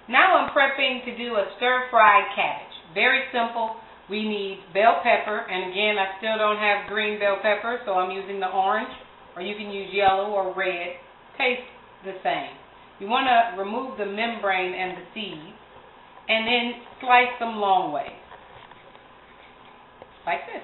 Now I'm prepping to do a stir-fried cabbage. Very simple. We need bell pepper, and again, I still don't have green bell pepper, so I'm using the orange, or you can use yellow or red. Tastes the same. You want to remove the membrane and the seeds, and then slice them long ways, like this.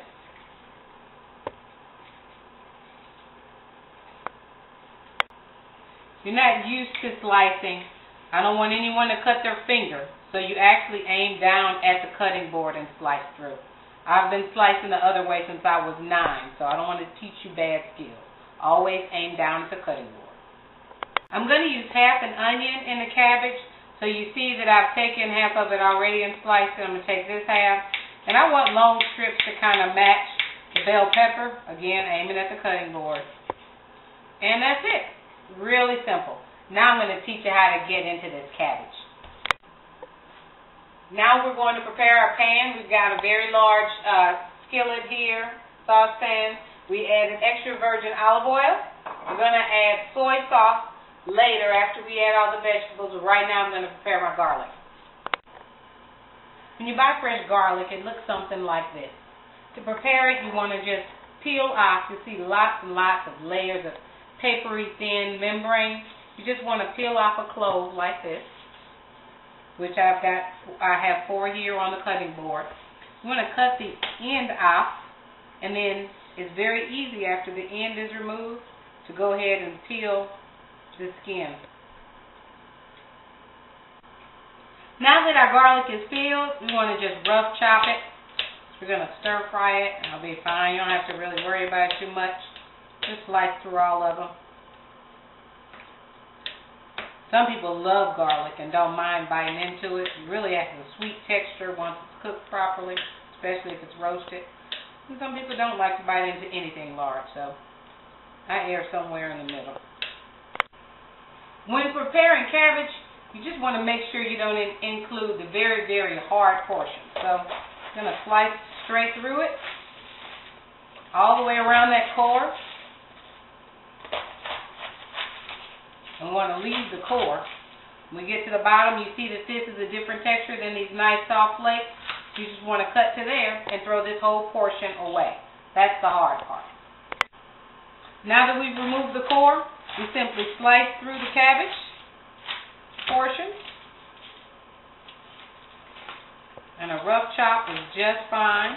You're not used to slicing. I don't want anyone to cut their finger, so you actually aim down at the cutting board and slice through. I've been slicing the other way since I was 9, so I don't want to teach you bad skills. Always aim down at the cutting board. I'm going to use half an onion in the cabbage, so you see that I've taken half of it already and sliced it. I'm going to take this half, and I want long strips to kind of match the bell pepper. Again, aiming at the cutting board. And that's it. Really simple. Now I'm going to teach you how to get into this cabbage. Now we're going to prepare our pan. We've got a very large skillet here, saucepan. We added extra virgin olive oil. We're going to add soy sauce later after we add all the vegetables. Right now I'm going to prepare my garlic. When you buy fresh garlic, it looks something like this. To prepare it, you want to just peel off. You see lots and lots of layers of papery thin membrane. You just want to peel off a clove like this, which I have 4 here on the cutting board. You want to cut the end off, and then it's very easy after the end is removed to go ahead and peel the skin. Now that our garlic is peeled, we want to just rough chop it. We're going to stir fry it, and it'll be fine. You don't have to really worry about it too much. Just slice through all of them. Some people love garlic and don't mind biting into it. It really has a sweet texture once it's cooked properly, especially if it's roasted. And some people don't like to bite into anything large, so I err somewhere in the middle. When preparing cabbage, you just want to make sure you don't include the very, very hard portions. So I'm going to slice straight through it, all the way around that core. We want to leave the core. When we get to the bottom, you see that this is a different texture than these nice soft flakes. You just want to cut to there and throw this whole portion away. That's the hard part. Now that we've removed the core, we simply slice through the cabbage portion. And a rough chop is just fine.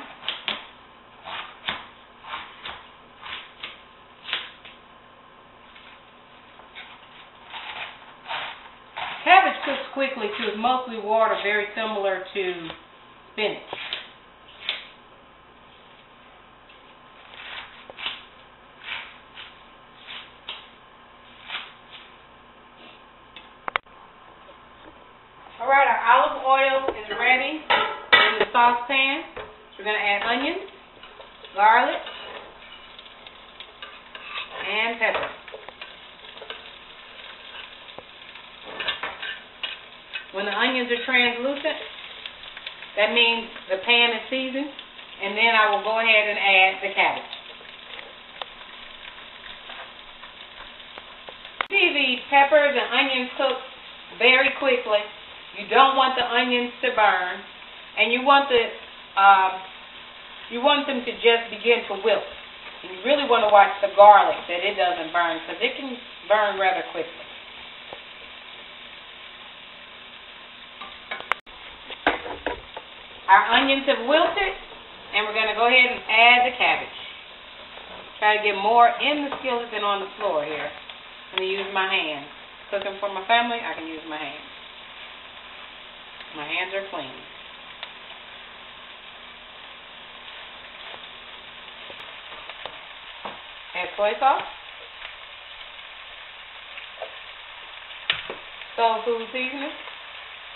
Cabbage cooks quickly too. It's mostly water, very similar to spinach. Alright, our olive oil is ready in the saucepan. So we're going to add onions, garlic, and pepper. When the onions are translucent, that means the pan is seasoned, and then I will go ahead and add the cabbage. See, the peppers and onions cook very quickly. You don't want the onions to burn, and you want them to just begin to wilt. And you really want to watch the garlic that it doesn't burn, because it can burn rather quickly. Our onions have wilted, and we're going to go ahead and add the cabbage. Try to get more in the skillet than on the floor here. I'm going to use my hands. Cooking for my family, I can use my hands. My hands are clean. Add soy sauce. Soul food seasoning.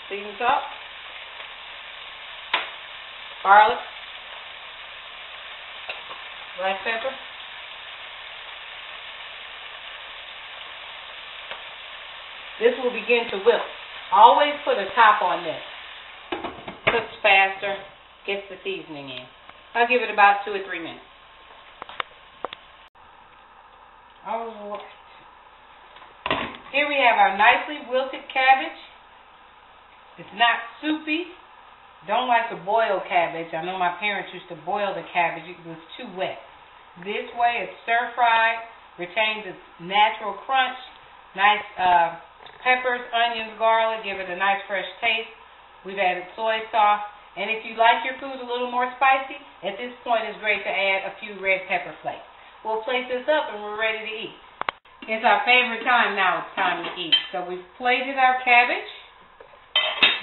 Seasoned salt. Garlic, black pepper, this will begin to wilt. Always put a top on this. Cooks faster, gets the seasoning in. I'll give it about 2 or 3 minutes. Alright. Here we have our nicely wilted cabbage. It's not soupy. Don't like to boil cabbage. I know my parents used to boil the cabbage. It was too wet. This way it's stir-fried, retains its natural crunch, nice peppers, onions, garlic, give it a nice fresh taste. We've added soy sauce. And if you like your food a little more spicy, at this point it's great to add a few red pepper flakes. We'll plate this up and we're ready to eat. It's our favorite time now. It's time to eat. So we've plated our cabbage.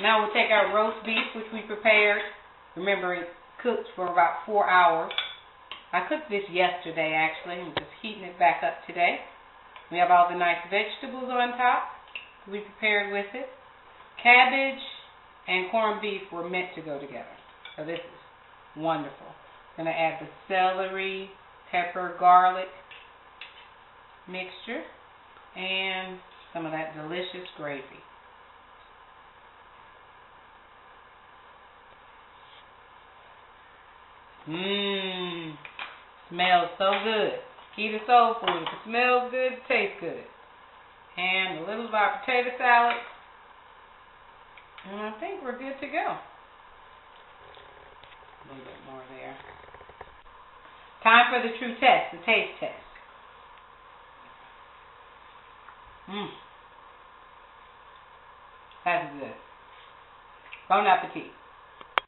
Now we'll take our roast beef, which we prepared. Remember, it cooked for about 4 hours. I cooked this yesterday, actually. I'm just heating it back up today. We have all the nice vegetables on top we prepared with it. Cabbage and corned beef were meant to go together. So this is wonderful. I'm going to add the celery, pepper, garlic mixture, and some of that delicious gravy. Mmm. Smells so good. Key to soul food. If it smells good, it tastes good. And a little of our potato salad. And I think we're good to go. A little bit more there. Time for the true test, the taste test. That's good. Bon appetit.